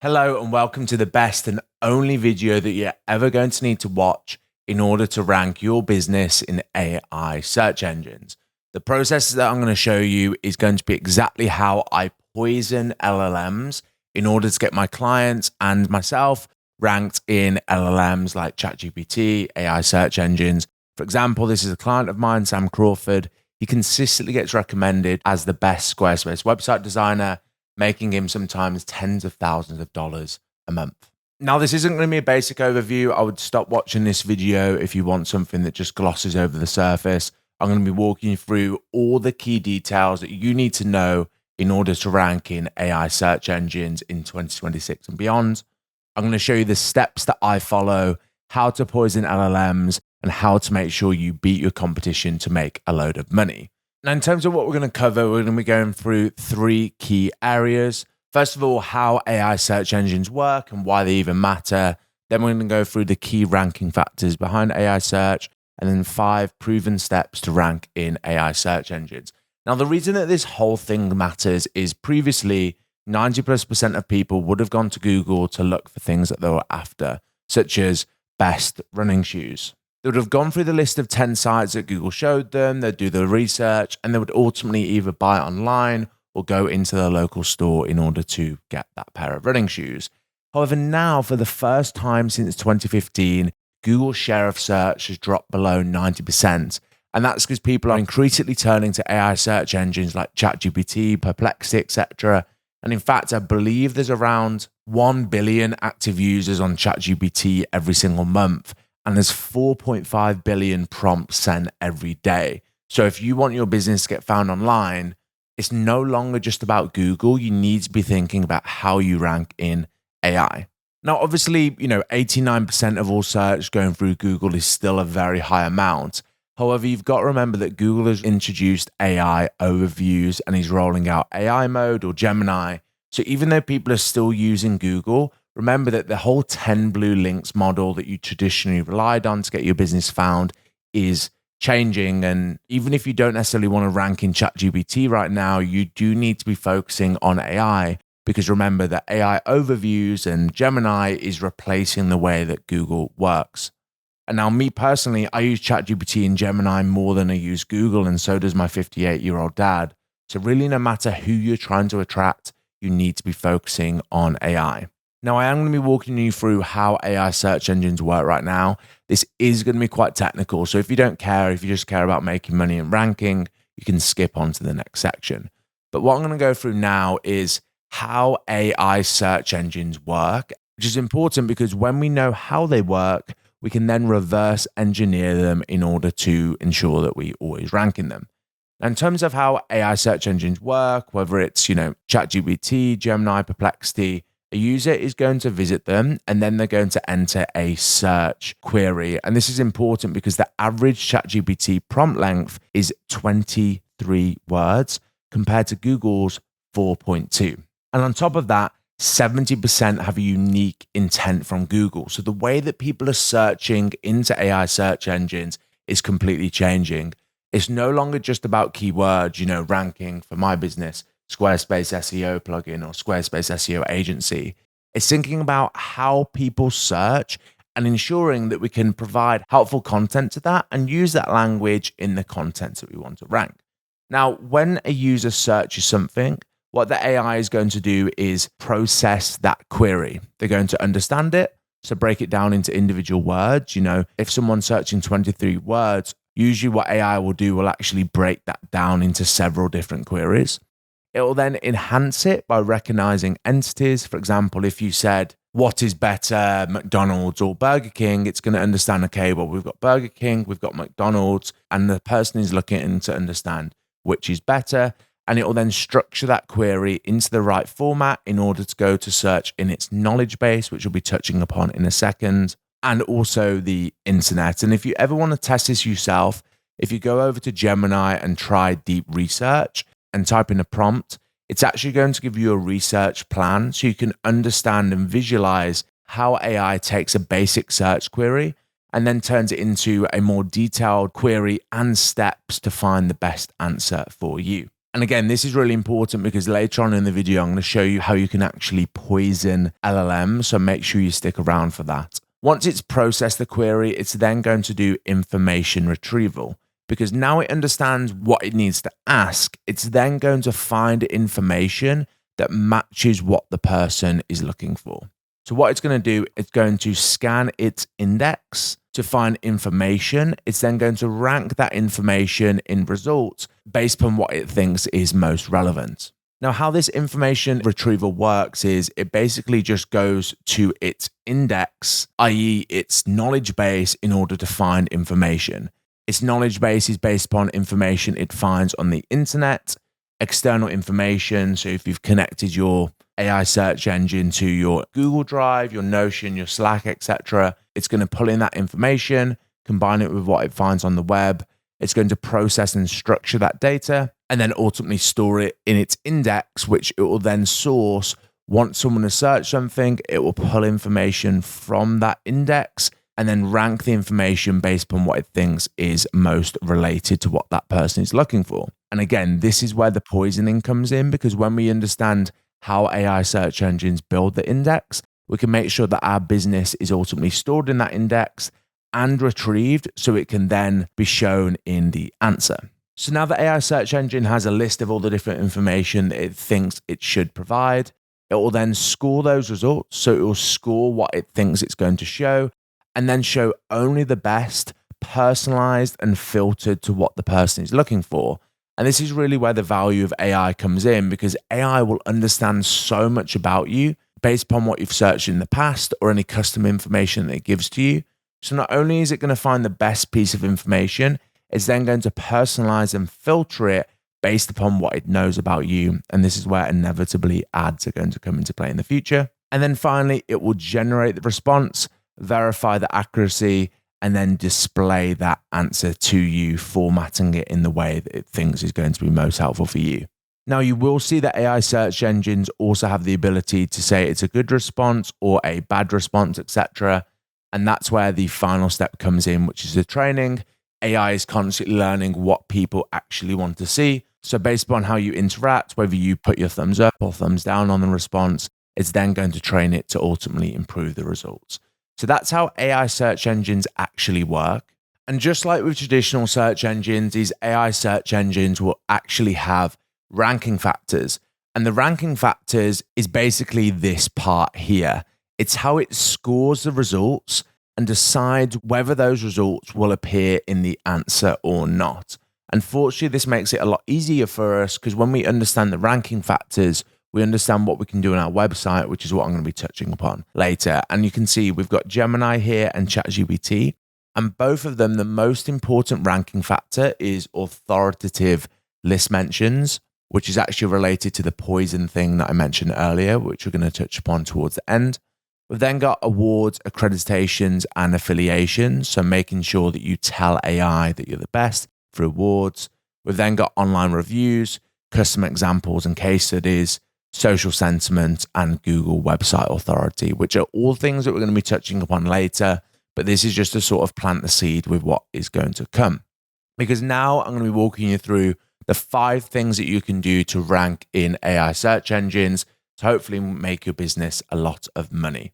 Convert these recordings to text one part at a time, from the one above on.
Hello and welcome to the best and only video that you're ever going to need to watch in order to rank your business in AI search engines. The process that I'm going to show you is going to be exactly how I poison LLMs in order to get my clients and myself ranked in LLMs like ChatGPT, AI search engines. For example, this is a client of mine, Sam Crawford. He consistently gets recommended as the best Squarespace website designer, making him sometimes tens of thousands of dollars a month. Now, this isn't going to be a basic overview. I would stop watching this video if you want something that just glosses over the surface. I'm going to be walking you through all the key details that you need to know in order to rank in AI search engines in 2026 and beyond. I'm going to show you the steps that I follow, how to poison LLMs, and how to make sure you beat your competition to make a load of money. Now, in terms of what we're going to cover, we're going to be going through three key areas. First of all, how AI search engines work and why they even matter. Then we're going to go through the key ranking factors behind AI search, and then 5 proven steps to rank in AI search engines. Now, the reason that this whole thing matters is previously 90+% of people would have gone to Google to look for things that they were after, such as best running shoes. They would have gone through the list of 10 sites that Google showed them, they'd do the research, and they would ultimately either buy it online or go into their local store in order to get that pair of running shoes. However, now, for the first time since 2015, Google's share of search has dropped below 90%. And that's because people are increasingly turning to AI search engines like ChatGPT, Perplexity, etc. And in fact, I believe there's around 1 billion active users on ChatGPT every single month. And there's 4.5 billion prompts sent every day. So if you want your business to get found online, it's no longer just about Google. You need to be thinking about how you rank in AI. Now, obviously, 89% of all search going through Google is still a very high amount. However, you've got to remember that Google has introduced AI overviews and is rolling out AI mode or Gemini. So even though people are still using Google, remember that the whole 10 blue links model that you traditionally relied on to get your business found is changing. And even if you don't necessarily want to rank in ChatGPT right now, you do need to be focusing on AI, because remember that AI overviews and Gemini is replacing the way that Google works. And now, me personally, I use ChatGPT and Gemini more than I use Google, and so does my 58-year-old dad. So really, no matter who you're trying to attract, you need to be focusing on AI. Now, I am going to be walking you through how AI search engines work right now. This is going to be quite technical. So if you don't care, if you just care about making money and ranking, you can skip on to the next section. But what I'm going to go through now is how AI search engines work, which is important because when we know how they work, we can then reverse engineer them in order to ensure that we always rank in them. Now, in terms of how AI search engines work, whether it's, ChatGPT, Gemini, Perplexity, a user is going to visit them and then they're going to enter a search query. And this is important because the average ChatGPT prompt length is 23 words compared to Google's 4.2. And on top of that, 70% have a unique intent from Google. So the way that people are searching into AI search engines is completely changing. It's no longer just about keywords, ranking for my business, Squarespace SEO plugin or Squarespace SEO agency. It's thinking about how people search and ensuring that we can provide helpful content to that and use that language in the content that we want to rank. Now, when a user searches something, what the AI is going to do is process that query. They're going to understand it, so break it down into individual words. If someone's searching 23 words, usually what AI will do will actually break that down into several different queries. It will then enhance it by recognizing entities. For example, if you said, what is better, McDonald's or Burger King? It's going to understand, okay, well, we've got Burger King, we've got McDonald's, and the person is looking to understand which is better. And it will then structure that query into the right format in order to go to search in its knowledge base, which we'll be touching upon in a second, and also the internet. And if you ever want to test this yourself, if you go over to Gemini and try deep research and type in a prompt, it's actually going to give you a research plan so you can understand and visualize how AI takes a basic search query and then turns it into a more detailed query and steps to find the best answer for you. And again, this is really important because later on in the video, I'm going to show you how you can actually poison LLMs. So make sure you stick around for that. Once it's processed the query, it's then going to do information retrieval, because now it understands what it needs to ask. It's then going to find information that matches what the person is looking for. So what it's going to do, it's going to scan its index to find information. It's then going to rank that information in results based upon what it thinks is most relevant. Now, how this information retrieval works is it basically just goes to its index, i.e. its knowledge base, in order to find information. Its knowledge base is based upon information it finds on the internet, external information. So if you've connected your AI search engine to your Google Drive, your Notion, your Slack, etc., it's going to pull in that information, combine it with what it finds on the web. It's going to process and structure that data, and then ultimately store it in its index, which it will then source. Once someone has searched something, it will pull information from that index and then rank the information based upon what it thinks is most related to what that person is looking for. And again, this is where the poisoning comes in, because when we understand how AI search engines build the index, we can make sure that our business is ultimately stored in that index and retrieved so it can then be shown in the answer. So now the AI search engine has a list of all the different information that it thinks it should provide. It will then score those results. So it will score what it thinks it's going to show and then show only the best, personalized and filtered to what the person is looking for. And this is really where the value of AI comes in, because AI will understand so much about you based upon what you've searched in the past or any custom information that it gives to you. So not only is it going to find the best piece of information, it's then going to personalize and filter it based upon what it knows about you. And this is where inevitably ads are going to come into play in the future. And then finally, it will generate the response, verify the accuracy, and then display that answer to you, formatting it in the way that it thinks is going to be most helpful for you. Now, you will see that AI search engines also have the ability to say it's a good response or a bad response, etc. And that's where the final step comes in, which is the training. AI is constantly learning what people actually want to see. So based upon how you interact, whether you put your thumbs up or thumbs down on the response, it's then going to train it to ultimately improve the results. So that's how AI search engines actually work. And just like with traditional search engines, these AI search engines will actually have ranking factors. And the ranking factors is basically this part here. It's how it scores the results and decides whether those results will appear in the answer or not. Unfortunately, this makes it a lot easier for us, because when we understand the ranking factors, we understand what we can do on our website, which is what I'm going to be touching upon later. And you can see we've got Gemini here and ChatGPT. And both of them, the most important ranking factor is authoritative list mentions, which is actually related to the poison thing that I mentioned earlier, which we're going to touch upon towards the end. We've then got awards, accreditations, and affiliations. So making sure that you tell AI that you're the best through awards. We've then got online reviews, custom examples and case studies, social sentiment, and Google website authority, which are all things that we're going to be touching upon later. But this is just to sort of plant the seed with what is going to come. Because now I'm going to be walking you through the 5 things that you can do to rank in AI search engines to hopefully make your business a lot of money.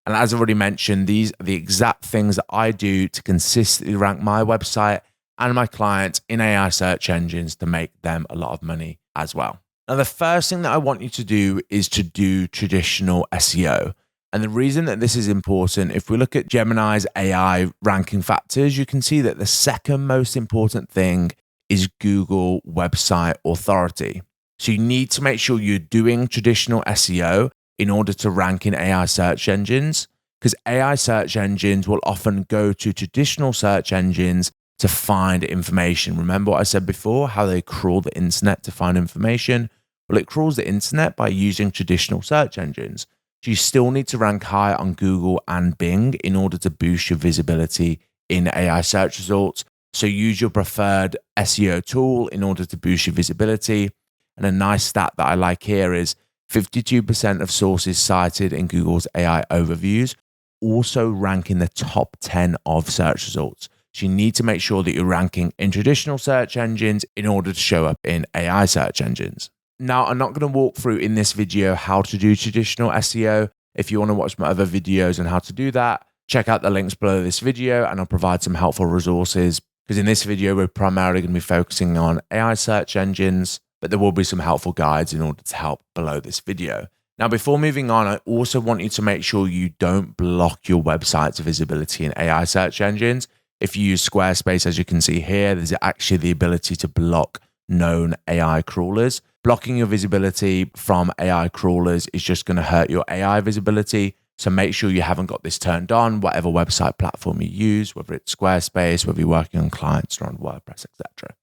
And as I've already mentioned, these are the exact things that I do to consistently rank my website and my clients in AI search engines to make them a lot of money as well. Now, the first thing that I want you to do is to do traditional SEO. And the reason that this is important, if we look at Gemini's AI ranking factors, you can see that the second most important thing is Google website authority. So you need to make sure you're doing traditional SEO in order to rank in AI search engines, because AI search engines will often go to traditional search engines to find information. Remember what I said before, how they crawl the internet to find information? Well, it crawls the internet by using traditional search engines. So you still need to rank high on Google and Bing in order to boost your visibility in AI search results. So use your preferred SEO tool in order to boost your visibility. And a nice stat that I like here is 52% of sources cited in Google's AI overviews also rank in the top 10 of search results. So you need to make sure that you're ranking in traditional search engines in order to show up in AI search engines. Now, I'm not going to walk through in this video how to do traditional SEO. If you want to watch my other videos on how to do that, check out the links below this video and I'll provide some helpful resources, because in this video, we're primarily going to be focusing on AI search engines, but there will be some helpful guides in order to help below this video. Now, before moving on, I also want you to make sure you don't block your website's visibility in AI search engines. If you use Squarespace, as you can see here, there's actually the ability to block known AI crawlers. Blocking your visibility from AI crawlers is just going to hurt your AI visibility. So make sure you haven't got this turned on, whatever website platform you use, whether it's Squarespace, whether you're working on clients or on WordPress, etc.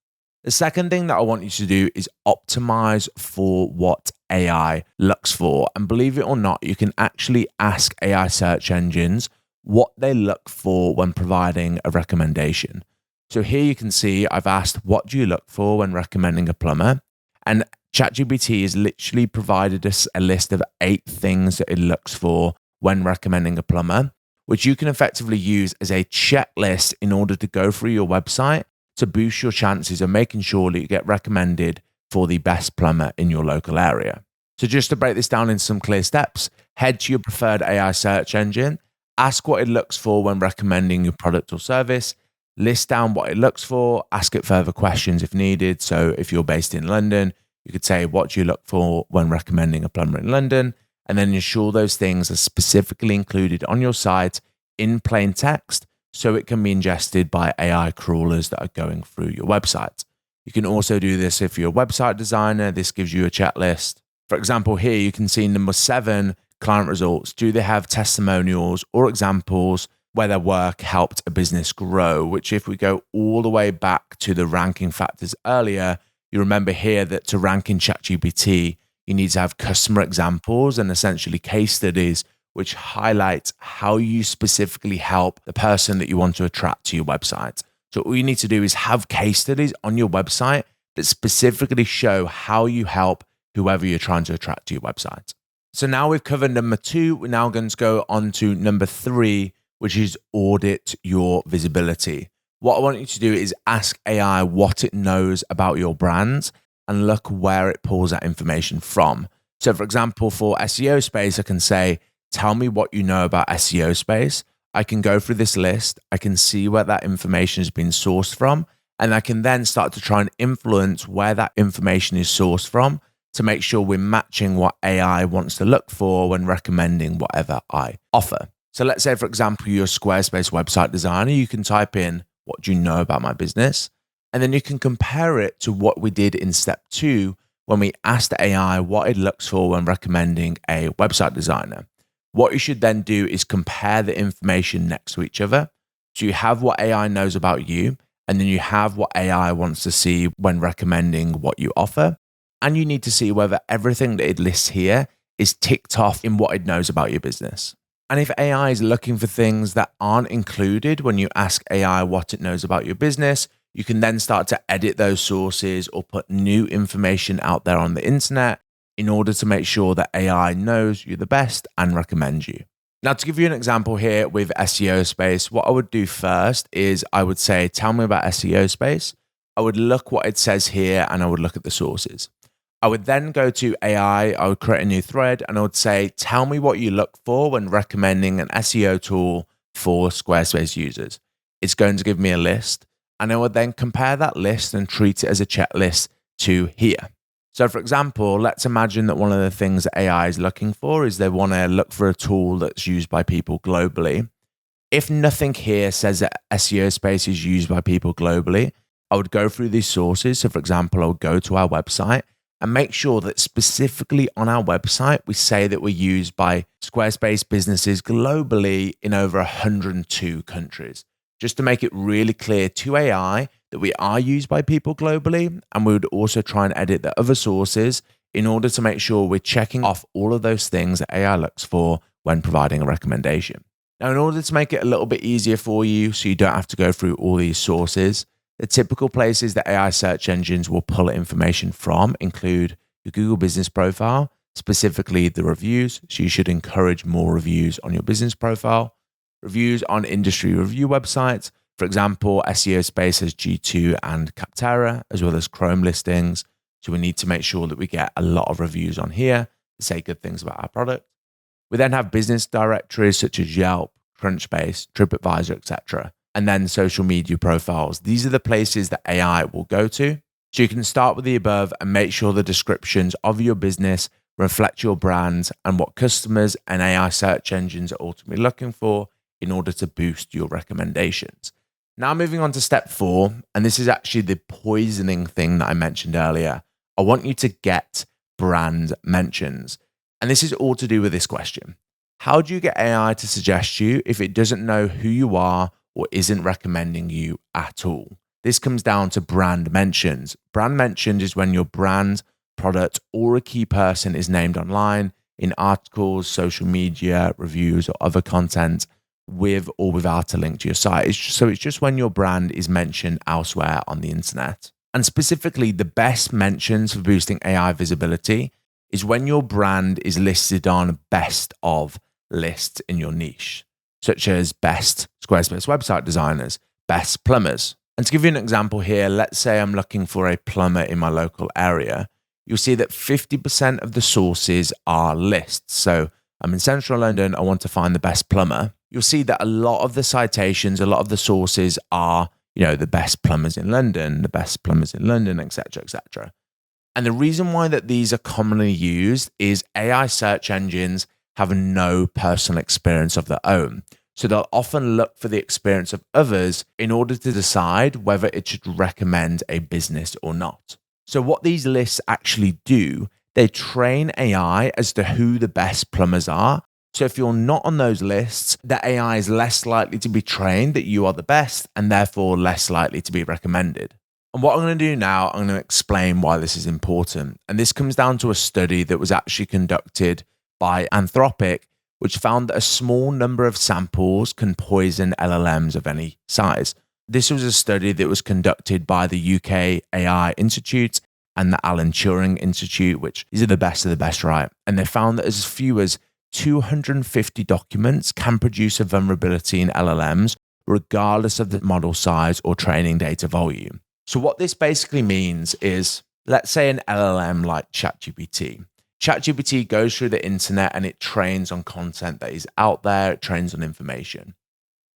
The second thing that I want you to do is optimize for what AI looks for. And believe it or not, you can actually ask AI search engines what they look for when providing a recommendation. So here you can see I've asked, what do you look for when recommending a plumber? And ChatGPT has literally provided us a list of 8 things that it looks for when recommending a plumber, which you can effectively use as a checklist in order to go through your website to boost your chances of making sure that you get recommended for the best plumber in your local area. So just to break this down in some clear steps, head to your preferred AI search engine, ask what it looks for when recommending your product or service, list down what it looks for, ask it further questions if needed. So if you're based in London, you could say, what do you look for when recommending a plumber in London? And then ensure those things are specifically included on your site in plain text so it can be ingested by AI crawlers that are going through your website. You can also do this if you're a website designer. This gives you a checklist. For example, here you can see number 7, client results. Do they have testimonials or examples where their work helped a business grow? Which, if we go all the way back to the ranking factors earlier, you remember here that to rank in ChatGPT, you need to have customer examples and essentially case studies which highlight how you specifically help the person that you want to attract to your website. So all you need to do is have case studies on your website that specifically show how you help whoever you're trying to attract to your website. So now we've covered number 2. We're now going to go on to number 3, which is audit your visibility. What I want you to do is ask AI what it knows about your brand and look where it pulls that information from. So for example, for SEO space, I can say, tell me what you know about SEO space. I can go through this list. I can see where that information has been sourced from. And I can then start to try and influence where that information is sourced from to make sure we're matching what AI wants to look for when recommending whatever I offer. So let's say, for example, you're a Squarespace website designer. You can type in, what do you know about my business? And then you can compare it to what we did in step 2 when we asked the AI what it looks for when recommending a website designer. What you should then do is compare the information next to each other. So you have what AI knows about you, and then you have what AI wants to see when recommending what you offer. And you need to see whether everything that it lists here is ticked off in what it knows about your business. And if AI is looking for things that aren't included when you ask AI what it knows about your business, you can then start to edit those sources or put new information out there on the internet in order to make sure that AI knows you're the best and recommends you. Now, to give you an example here with SEO space, what I would do first is I would say, tell me about SEO space. I would look what it says here and I would look at the sources. I would then go to AI, I would create a new thread and I would say, tell me what you look for when recommending an SEO tool for Squarespace users. It's going to give me a list and I would then compare that list and treat it as a checklist to here. So for example, let's imagine that one of the things that AI is looking for is they want to look for a tool that's used by people globally. If nothing here says that SEO space is used by people globally, I would go through these sources. So for example, I would go to our website and make sure that specifically on our website, we say that we're used by Squarespace businesses globally in over 102 countries, just to make it really clear to AI that we are used by people globally. And we would also try and edit the other sources in order to make sure we're checking off all of those things that AI looks for when providing a recommendation. Now, in order to make it a little bit easier for you, so you don't have to go through all these sources, the typical places that AI search engines will pull information from include your Google business profile, specifically the reviews. So you should encourage more reviews on your business profile, reviews on industry review websites, For example, SEO space has G2 and Capterra, as well as Chrome listings. So we need to make sure that we get a lot of reviews on here to say good things about our product. We then have business directories such as Yelp, Crunchbase, TripAdvisor, etc. And then social media profiles. These are the places that AI will go to. So you can start with the above and make sure the descriptions of your business reflect your brand and what customers and AI search engines are ultimately looking for in order to boost your recommendations. Now moving on to step 4, and this is actually the poisoning thing that I mentioned earlier. I want you to get brand mentions. And this is all to do with this question. How do you get AI to suggest you if it doesn't know who you are or isn't recommending you at all? This comes down to brand mentions. Brand mentions is when your brand, product, or a key person is named online in articles, social media, reviews, or other content with or without a link to your site. It's just when your brand is mentioned elsewhere on the internet. And specifically, the best mentions for boosting AI visibility is when your brand is listed on best of lists in your niche, such as best Squarespace website designers, best plumbers. And to give you an example here, let's say I'm looking for a plumber in my local area. You'll see that 50% of the sources are lists. So I'm in central London, I want to find the best plumber. You'll see that a lot of the citations, a lot of the sources are, the best plumbers in London, the best plumbers in London, etc., etc. And the reason why that these are commonly used is AI search engines have no personal experience of their own. So they'll often look for the experience of others in order to decide whether it should recommend a business or not. So what these lists actually do, they train AI as to who the best plumbers are. So if you're not on those lists, the AI is less likely to be trained that you are the best and therefore less likely to be recommended. And what I'm going to do now, I'm going to explain why this is important. And this comes down to a study that was actually conducted by Anthropic, which found that a small number of samples can poison LLMs of any size. This was a study that was conducted by the UK AI Institute and the Alan Turing Institute, which these are the best of the best, right? And they found that as few as 250 documents can produce a vulnerability in LLMs, regardless of the model size or training data volume. So what this basically means is, let's say an LLM like ChatGPT. ChatGPT goes through the internet and it trains on content that is out there, it trains on information.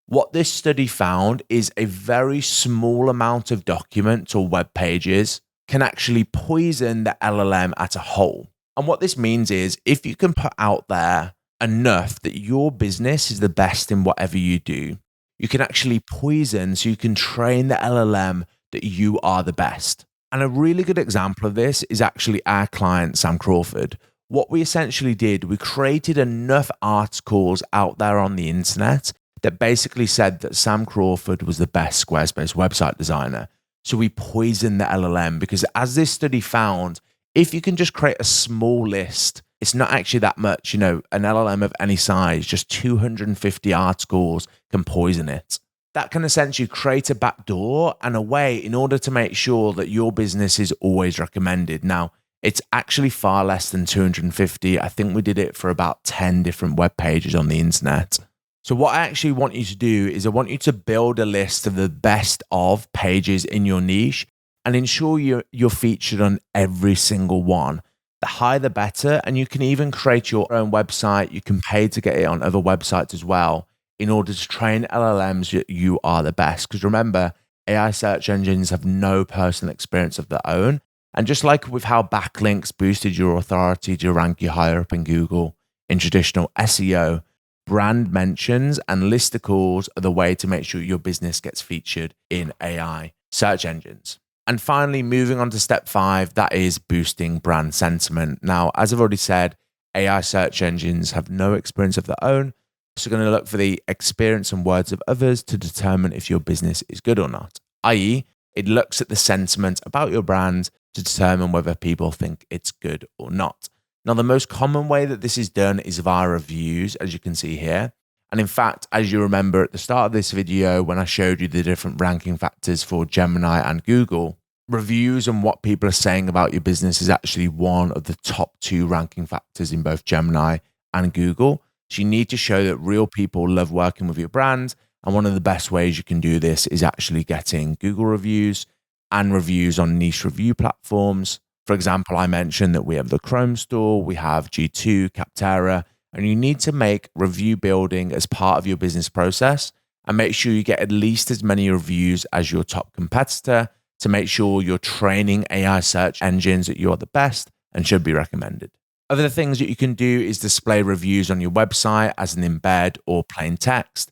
What this study found is a very small amount of documents or web pages can actually poison the LLM as a whole. And what this means is if you can put out there enough that your business is the best in whatever you do, you can actually poison, so you can train the LLM that you are the best. And a really good example of this is actually our client, Sam Crawford. What we essentially did, we created enough articles out there on the internet that basically said that Sam Crawford was the best Squarespace website designer. So we poisoned the LLM because, as this study found, if you can just create a small list, it's not actually that much, an LLM of any size, just 250 articles can poison it. That can essentially create a backdoor and a way in order to make sure that your business is always recommended. Now, it's actually far less than 250. I think we did it for about 10 different web pages on the internet. So what I actually want you to do is I want you to build a list of the best of pages in your niche and ensure you're featured on every single one. The higher the better, and you can even create your own website. You can pay to get it on other websites as well in order to train LLMs that you are the best. Because remember, AI search engines have no personal experience of their own. And just like with how backlinks boosted your authority to rank you higher up in Google in traditional SEO, brand mentions and listicles are the way to make sure your business gets featured in AI search engines. And finally, moving on to step 5, that is boosting brand sentiment. Now, as I've already said, AI search engines have no experience of their own. So going to look for the experience and words of others to determine if your business is good or not. I.e., it looks at the sentiment about your brand to determine whether people think it's good or not. Now, the most common way that this is done is via reviews, as you can see here. And in fact, as you remember at the start of this video, when I showed you the different ranking factors for Gemini and Google, reviews and what people are saying about your business is actually one of the top 2 ranking factors in both Gemini and Google. So you need to show that real people love working with your brand And one of the best ways you can do this is actually getting Google reviews and reviews on niche review platforms. For example, I mentioned that we have the Chrome store, we have G2, Capterra, and you need to make review building as part of your business process and make sure you get at least as many reviews as your top competitor to make sure you're training AI search engines that you are the best and should be recommended. Other things that you can do is display reviews on your website as an embed or plain text,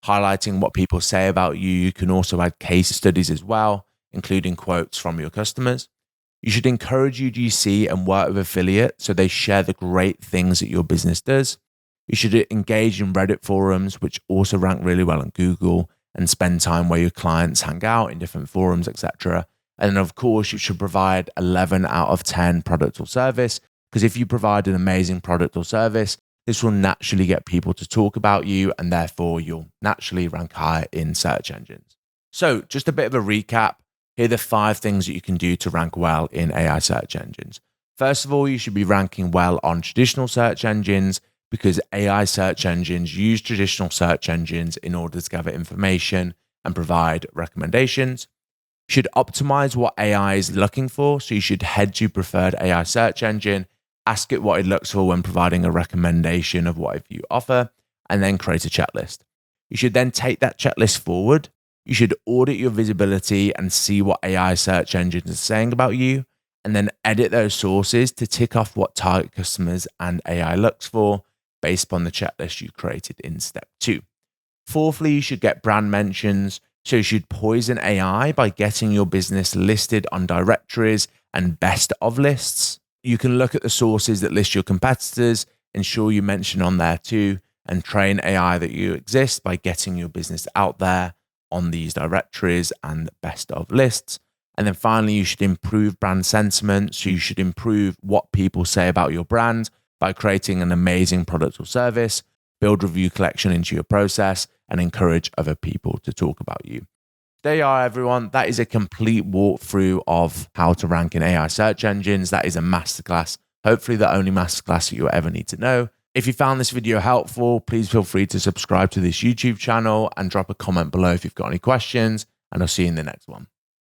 highlighting what people say about you. You can also add case studies as well, including quotes from your customers. You should encourage UGC and work with affiliates so they share the great things that your business does. You should engage in Reddit forums, which also rank really well on Google, and spend time where your clients hang out in different forums, etc. And then, of course, you should provide 11 out of 10 product or service, because if you provide an amazing product or service, this will naturally get people to talk about you, and therefore you'll naturally rank higher in search engines. So just a bit of a recap. Here are the 5 things that you can do to rank well in AI search engines. First of all, you should be ranking well on traditional search engines because AI search engines use traditional search engines in order to gather information and provide recommendations. You should optimize what AI is looking for. So you should head to preferred AI search engine, ask it what it looks for when providing a recommendation of what you offer, and then create a checklist. You should then take that checklist forward. You should audit your visibility and see what AI search engines are saying about you, and then edit those sources to tick off what target customers and AI looks for based upon the checklist you created in step 2. Fourthly, you should get brand mentions. So you should poison AI by getting your business listed on directories and best of lists. You can look at the sources that list your competitors, ensure you mention on there too, and train AI that you exist by getting your business out there on these directories and best of lists. And then finally, you should improve brand sentiment. So you should improve what people say about your brand by creating an amazing product or service, build review collection into your process, and encourage other people to talk about you. There you are, everyone. That is a complete walkthrough of how to rank in AI search engines. That is a masterclass, hopefully the only masterclass that you'll ever need to know. If you found this video helpful, please feel free to subscribe to this YouTube channel and drop a comment below if you've got any questions, and I'll see you in the next one.